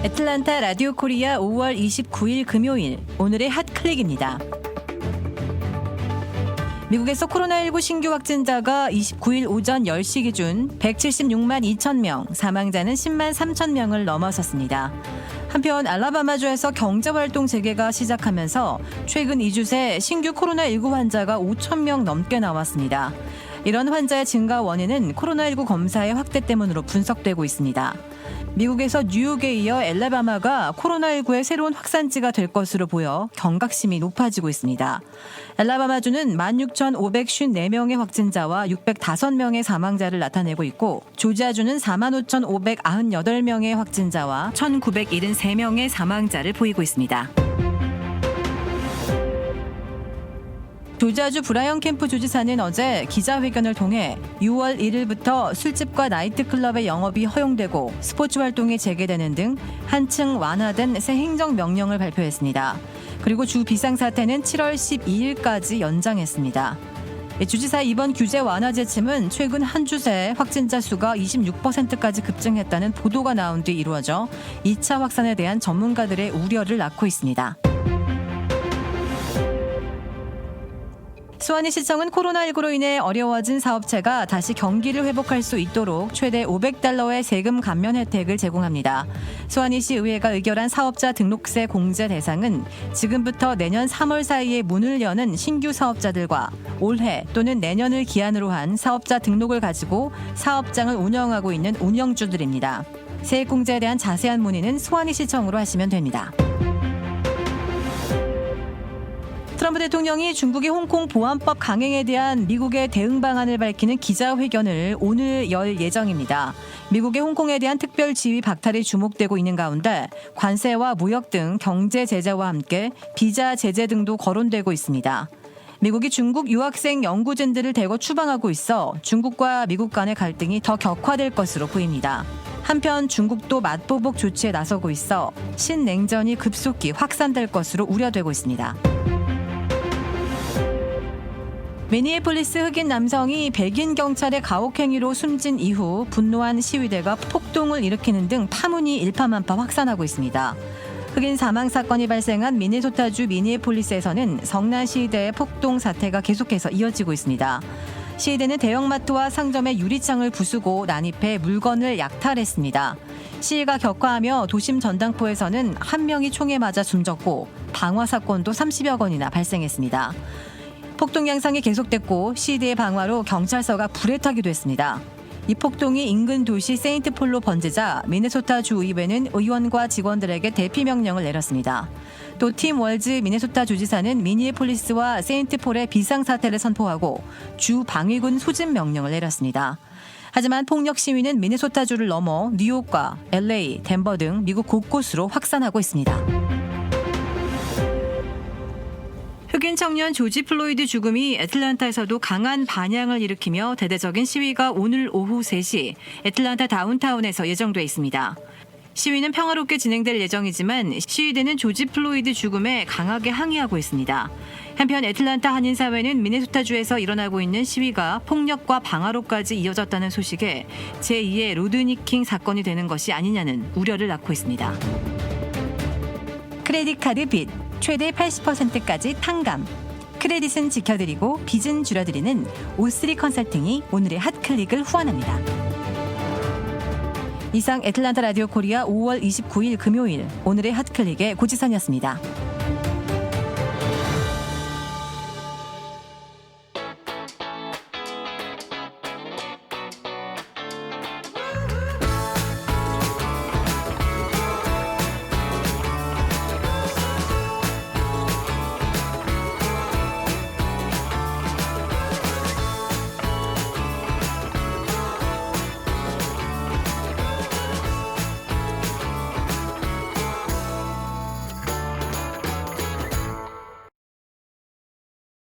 애틀란타 라디오 코리아 5월 29일 금요일 오늘의 핫클릭입니다. 미국에서 코로나19 신규 확진자가 29일 오전 10시 기준 176만 2천 명, 사망자는 10만 3천 명을 넘어섰습니다. 한편 알라바마주에서 경제활동 재개가 시작하면서 최근 2주 새 신규 코로나19 환자가 5천 명 넘게 나왔습니다. 이런 환자의 증가 원인은 코로나19 검사의 확대 때문으로 분석되고 있습니다. 미국에서 뉴욕에 이어 엘라바마가 코로나19의 새로운 확산지가 될 것으로 보여 경각심이 높아지고 있습니다. 엘라바마주는 16,554명의 확진자와 605명의 사망자를 나타내고 있고 조지아주는 45,598명의 확진자와 1,973명의 사망자를 보이고 있습니다. 조지아주 브라이언 캠프 주지사는 어제 기자회견을 통해 6월 1일부터 술집과 나이트클럽의 영업이 허용되고 스포츠 활동이 재개되는 등 한층 완화된 새 행정명령을 발표했습니다. 그리고 주 비상사태는 7월 12일까지 연장했습니다. 주지사의 이번 규제 완화 지침은 최근 한 주 새 확진자 수가 26%까지 급증했다는 보도가 나온 뒤 이루어져 2차 확산에 대한 전문가들의 우려를 낳고 있습니다. 수완이시청은 코로나19로 인해 어려워진 사업체가 다시 경기를 회복할 수 있도록 최대 $500의 세금 감면 혜택을 제공합니다. 수완이시 의회가 의결한 사업자 등록세 공제 대상은 지금부터 내년 3월 사이에 문을 여는 신규 사업자들과 올해 또는 내년을 기한으로 한 사업자 등록을 가지고 사업장을 운영하고 있는 운영주들입니다. 세액 공제에 대한 자세한 문의는 수완이시청으로 하시면 됩니다. 트럼프 대통령이 중국의 홍콩 보안법 강행에 대한 미국의 대응 방안을 밝히는 기자회견을 오늘 열 예정입니다. 미국의 홍콩에 대한 특별 지위 박탈이 주목되고 있는 가운데 관세와 무역 등 경제 제재와 함께 비자 제재 등도 거론되고 있습니다. 미국이 중국 유학생 연구진들을 대거 추방하고 있어 중국과 미국 간의 갈등이 더 격화될 것으로 보입니다. 한편 중국도 맞보복 조치에 나서고 있어 신냉전이 급속히 확산될 것으로 우려되고 있습니다. 미니애폴리스 흑인 남성이 백인 경찰의 가혹행위로 숨진 이후 분노한 시위대가 폭동을 일으키는 등 파문이 일파만파 확산하고 있습니다. 흑인 사망 사건이 발생한 미네소타주 미니애폴리스에서는 성난 시위대의 폭동 사태가 계속해서 이어지고 있습니다. 시위대는 대형마트와 상점의 유리창을 부수고 난입해 물건을 약탈했습니다. 시위가 격화하며 도심 전당포에서는 한 명이 총에 맞아 숨졌고 방화 사건도 30여 건이나 발생했습니다. 폭동 양상이 계속됐고 시위대의 방화로 경찰서가 불에 타기도 했습니다. 이 폭동이 인근 도시 세인트폴로 번지자 미네소타 주의회는 의원과 직원들에게 대피 명령을 내렸습니다. 또 팀 월즈 미네소타 주지사는 미니애폴리스와 세인트폴의 비상사태를 선포하고 주 방위군 소집 명령을 내렸습니다. 하지만 폭력 시위는 미네소타주를 넘어 뉴욕과 LA, 덴버 등 미국 곳곳으로 확산하고 있습니다. 흑인 청년 조지 플로이드 죽음이 애틀란타에서도 강한 반향을 일으키며 대대적인 시위가 오늘 오후 3시 애틀란타 다운타운에서 예정돼 있습니다. 시위는 평화롭게 진행될 예정이지만 시위대는 조지 플로이드 죽음에 강하게 항의하고 있습니다. 한편 애틀란타 한인사회는 미네소타주에서 일어나고 있는 시위가 폭력과 방화로까지 이어졌다는 소식에 제2의 로드니 킹 사건이 되는 것이 아니냐는 우려를 낳고 있습니다. 크레딧 카드 빚 최대 80%까지 탕감. 크레딧은 지켜드리고 빚은 줄여드리는 O3 컨설팅이 오늘의 핫클릭을 후원합니다. 이상 애틀란타 라디오 코리아 5월 29일 금요일 오늘의 핫클릭의 고지선이었습니다.